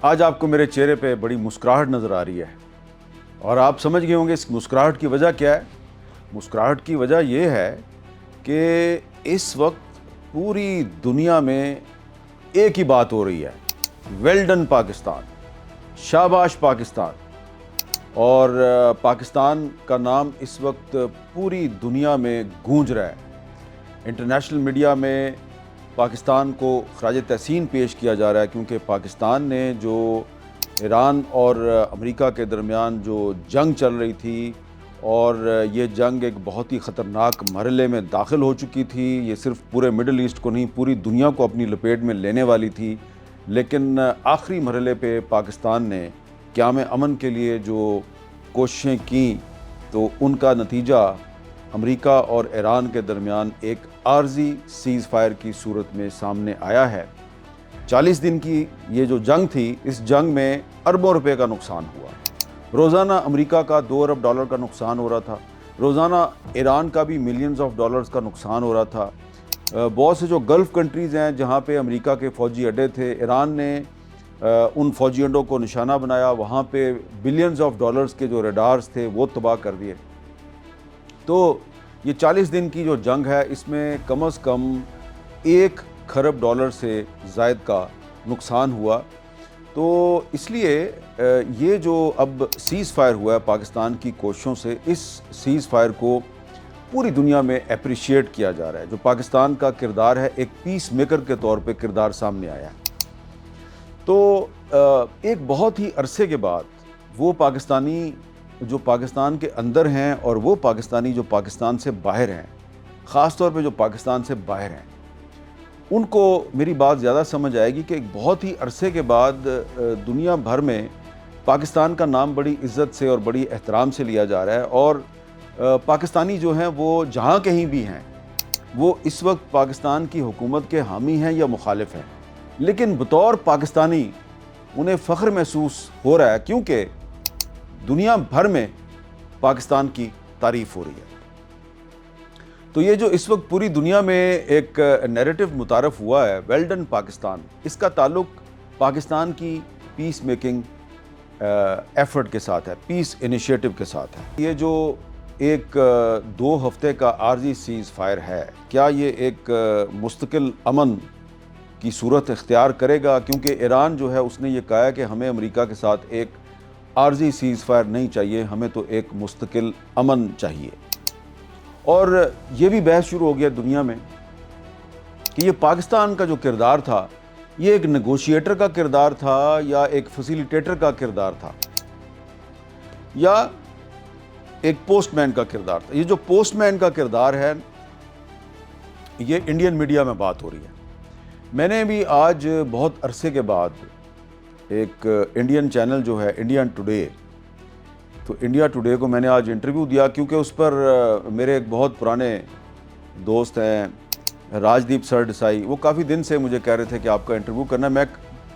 آج آپ کو میرے چہرے پہ بڑی مسکراہٹ نظر آ رہی ہے اور آپ سمجھ گئے ہوں گے اس مسکراہٹ کی وجہ کیا ہے۔ مسکراہٹ کی وجہ یہ ہے کہ اس وقت پوری دنیا میں ایک ہی بات ہو رہی ہے، ویل ڈن پاکستان، شاباش پاکستان۔ اور پاکستان کا نام اس وقت پوری دنیا میں گونج رہا ہے۔ انٹرنیشنل میڈیا میں پاکستان کو خراج تحسین پیش کیا جا رہا ہے، کیونکہ پاکستان نے جو ایران اور امریکہ کے درمیان جو جنگ چل رہی تھی، اور یہ جنگ ایک بہت ہی خطرناک مرحلے میں داخل ہو چکی تھی۔ یہ صرف پورے مڈل ایسٹ کو نہیں، پوری دنیا کو اپنی لپیٹ میں لینے والی تھی، لیکن آخری مرحلے پہ پاکستان نے قیام امن کے لیے جو کوششیں کیں تو ان کا نتیجہ امریکہ اور ایران کے درمیان ایک عارضی سیز فائر کی صورت میں سامنے آیا ہے۔ 40 دن کی یہ جو جنگ تھی، اس جنگ میں اربوں روپے کا نقصان ہوا۔ روزانہ امریکہ کا $2 ارب کا نقصان ہو رہا تھا، روزانہ ایران کا بھی ملینز آف ڈالرز کا نقصان ہو رہا تھا۔ بہت سے جو گلف کنٹریز ہیں جہاں پہ امریکہ کے فوجی اڈے تھے، ایران نے ان فوجی اڈوں کو نشانہ بنایا، وہاں پہ بلینز آف ڈالرز کے جو ریڈارز تھے وہ تباہ کر دیے۔ تو یہ 40 دن کی جو جنگ ہے، اس میں کم از کم $1 کھرب سے زائد کا نقصان ہوا۔ تو اس لیے یہ جو اب سیز فائر ہوا ہے پاکستان کی کوششوں سے، اس سیز فائر کو پوری دنیا میں اپریشیٹ کیا جا رہا ہے۔ جو پاکستان کا کردار ہے، ایک پیس میکر کے طور پہ کردار سامنے آیا ہے۔ تو ایک بہت ہی عرصے کے بعد وہ پاکستانی جو پاکستان کے اندر ہیں اور وہ پاکستانی جو پاکستان سے باہر ہیں، خاص طور پہ جو پاکستان سے باہر ہیں، ان کو میری بات زیادہ سمجھ آئے گی کہ ایک بہت ہی عرصے کے بعد دنیا بھر میں پاکستان کا نام بڑی عزت سے اور بڑی احترام سے لیا جا رہا ہے، اور پاکستانی جو ہیں وہ جہاں کہیں بھی ہیں، وہ اس وقت پاکستان کی حکومت کے حامی ہیں یا مخالف ہیں، لیکن بطور پاکستانی انہیں فخر محسوس ہو رہا ہے، کیونکہ دنیا بھر میں پاکستان کی تعریف ہو رہی ہے۔ تو یہ جو اس وقت پوری دنیا میں ایک نیریٹو متعارف ہوا ہے، ویل ڈن پاکستان، اس کا تعلق پاکستان کی پیس میکنگ ایفرٹ کے ساتھ ہے، پیس انیشیٹو کے ساتھ ہے۔ یہ جو ایک 2 ہفتے کا عارضی سیز فائر ہے، کیا یہ ایک مستقل امن کی صورت اختیار کرے گا؟ کیونکہ ایران جو ہے اس نے یہ کہا ہے کہ ہمیں امریکہ کے ساتھ ایک عارضی سیز فائر نہیں چاہیے، ہمیں تو ایک مستقل امن چاہیے۔ اور یہ بھی بحث شروع ہو گیا دنیا میں کہ یہ پاکستان کا جو کردار تھا، یہ ایک نیگوشیٹر کا کردار تھا یا ایک فیسیلیٹیٹر کا کردار تھا یا ایک پوسٹ مین کا کردار تھا۔ یہ جو پوسٹ مین کا کردار ہے، یہ انڈین میڈیا میں بات ہو رہی ہے۔ میں نے بھی آج بہت عرصے کے بعد ایک انڈین چینل جو ہے انڈین ٹوڈے، تو انڈیا ٹوڈے کو میں نے آج انٹرویو دیا، کیونکہ اس پر میرے ایک بہت پرانے دوست ہیں راجدیپ سر ڈسائی، وہ کافی دن سے مجھے کہہ رہے تھے کہ آپ کا انٹرویو کرنا ہے۔ میں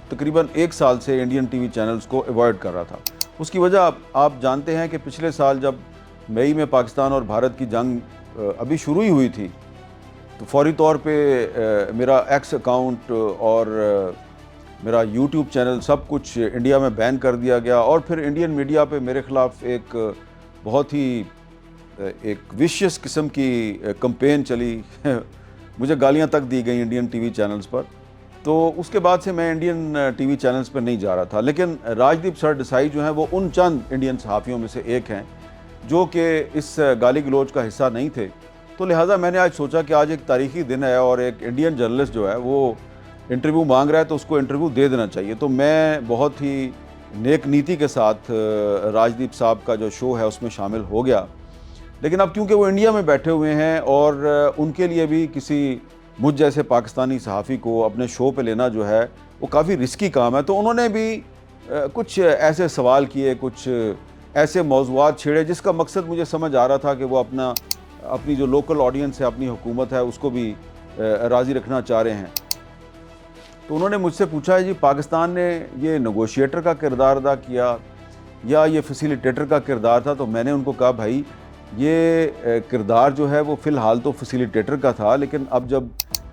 تقریباً 1 سال سے انڈین ٹی وی چینلز کو ایوائڈ کر رہا تھا۔ اس کی وجہ آپ جانتے ہیں کہ پچھلے سال جب مئی میں پاکستان اور بھارت کی جنگ ابھی شروع ہی ہوئی تھی، تو فوری طور پہ میرا ایکس اکاؤنٹ اور میرا یوٹیوب چینل سب کچھ انڈیا میں بین کر دیا گیا، اور پھر انڈین میڈیا پہ میرے خلاف ایک بہت ہی ایک ویشیس قسم کی کمپین چلی، مجھے گالیاں تک دی گئیں انڈین ٹی وی چینلز پر۔ تو اس کے بعد سے میں انڈین ٹی وی چینلز پر نہیں جا رہا تھا، لیکن راجدیپ سر ڈسائی جو ہیں وہ ان چند انڈین صحافیوں میں سے ایک ہیں جو کہ اس گالی گلوچ کا حصہ نہیں تھے۔ تو لہٰذا میں نے آج سوچا کہ آج ایک تاریخی دن ہے اور ایک انڈین جرنلسٹ جو ہے وہ انٹرویو مانگ رہا ہے، تو اس کو انٹرویو دے دینا چاہیے۔ تو میں بہت ہی نیک نیتی کے ساتھ راجدیپ صاحب کا جو شو ہے اس میں شامل ہو گیا، لیکن اب کیونکہ وہ انڈیا میں بیٹھے ہوئے ہیں اور ان کے لیے بھی کسی مجھ جیسے پاکستانی صحافی کو اپنے شو پہ لینا جو ہے وہ کافی رسکی کام ہے، تو انہوں نے بھی کچھ ایسے سوال کیے، کچھ ایسے موضوعات چھیڑے جس کا مقصد مجھے سمجھ آ رہا تھا کہ وہ اپنی جو لوکل آڈینس ہے، اپنی حکومت ہے، اس کو بھی راضی رکھنا چاہ رہے ہیں۔ تو انہوں نے مجھ سے پوچھا ہے جی پاکستان نے یہ نیگوشیٹر کا کردار ادا کیا یا یہ فیسیلیٹیٹر کا کردار تھا؟ تو میں نے ان کو کہا بھائی یہ کردار جو ہے وہ فی الحال تو فیسیلیٹیٹر کا تھا، لیکن اب جب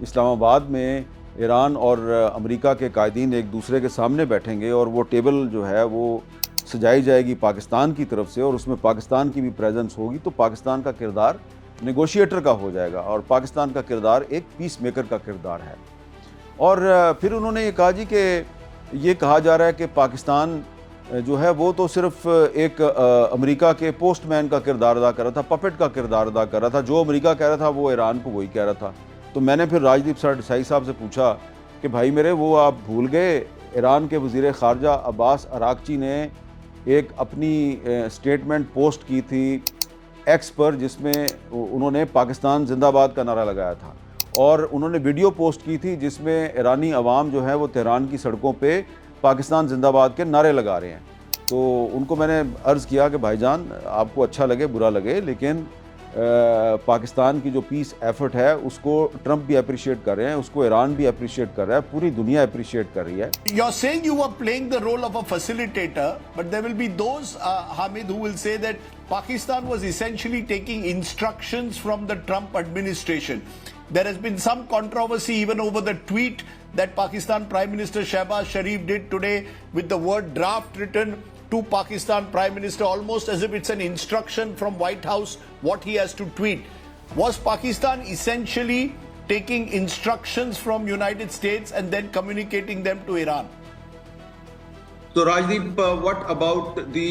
اسلام آباد میں ایران اور امریکہ کے قائدین ایک دوسرے کے سامنے بیٹھیں گے اور وہ ٹیبل جو ہے وہ سجائی جائے گی پاکستان کی طرف سے اور اس میں پاکستان کی بھی پریزنس ہوگی، تو پاکستان کا کردار نیگوشیٹر کا ہو جائے گا اور پاکستان کا کردار ایک پیس میکر کا کردار ہے۔ اور پھر انہوں نے یہ کہا جی کہ یہ کہا جا رہا ہے کہ پاکستان جو ہے وہ تو صرف ایک امریکہ کے پوسٹ مین کا کردار ادا کر رہا تھا، پپٹ کا کردار ادا کر رہا تھا، جو امریکہ کہہ رہا تھا وہ ایران کو وہی کہہ رہا تھا۔ تو میں نے پھر راجدیپ دیسائی صاحب سے پوچھا کہ بھائی میرے وہ آپ بھول گئے، ایران کے وزیر خارجہ عباس اراغچی نے ایک اپنی سٹیٹمنٹ پوسٹ کی تھی ایکس پر، جس میں انہوں نے پاکستان زندہ باد کا نعرہ لگایا تھا، اور انہوں نے ویڈیو پوسٹ کی تھی جس میں ایرانی عوام جو ہے وہ تہران کی سڑکوں پہ پاکستان زندہ باد کے نعرے لگا رہے ہیں۔ تو ان کو میں نے عرض کیا کہ بھائی جان آپ کو اچھا لگے برا لگے، لیکن پاکستان کی جو پیس ایفرٹ ہے اس کو ٹرمپ بھی اپریشیٹ کر رہے ہیں، اس کو ایران بھی اپریشیٹ کر رہا ہے، پوری دنیا اپریشیٹ کر رہی ہے۔ You're saying you were playing the role of a facilitator, but there will be those, Hamid, who will say that Pakistan was essentially taking instructions from the Trump administration. There has been some controversy even over the tweet that Pakistan Prime Minister Shehbaz Sharif did today with the word draft written to Pakistan Prime Minister, almost as if it's an instruction from White House what he has to tweet. Was Pakistan essentially taking instructions from United States and then communicating them to Iran? So Rajdeep, what about the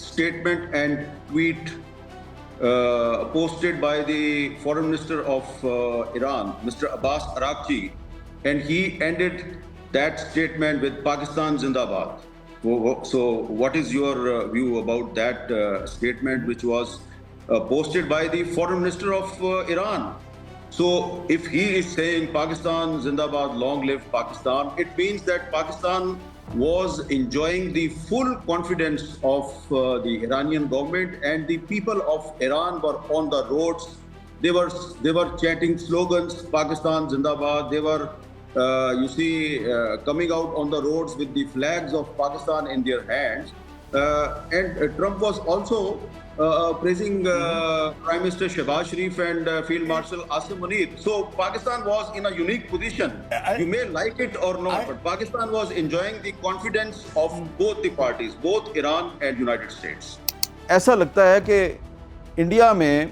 statement and tweet posted by the Foreign Minister of Iran, Mr. Abbas Araghchi, and he ended that statement with Pakistan Zindabad. So what is your view about that statement which was posted by the Foreign Minister of Iran? So if he is saying Pakistan Zindabad, long live Pakistan, it means that Pakistan was enjoying the full confidence of the Iranian government, and the people of Iran were on the roads. They were chanting slogans, Pakistan Zindabad. They were coming out on the roads with the flags of Pakistan in their hands. And Trump was also praising Prime Minister Shehbaz Sharif and Field Marshal Asim Munir. So Pakistan was in a unique position. You may like it or not, but Pakistan was enjoying the confidence of both the parties, both Iran and United States. ایسا لگتا ہے کہ India میں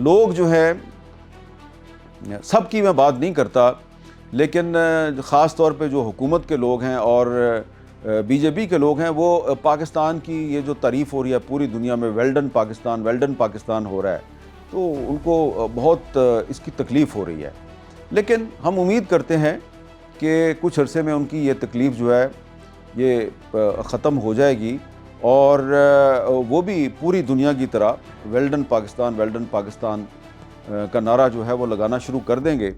لوگ جو ہے، سب کی میں بات نہیں کرتا، لیکن خاص طور پہ جو حکومت کے لوگ ہیں اور بی جے پی کے لوگ ہیں، وہ پاکستان کی یہ جو تعریف ہو رہی ہے پوری دنیا میں، ویل ڈن پاکستان ہو رہا ہے، تو ان کو بہت اس کی تکلیف ہو رہی ہے۔ لیکن ہم امید کرتے ہیں کہ کچھ عرصے میں ان کی یہ تکلیف جو ہے یہ ختم ہو جائے گی، اور وہ بھی پوری دنیا کی طرح ویل ڈن پاکستان کا نعرہ جو ہے وہ لگانا شروع کر دیں گے۔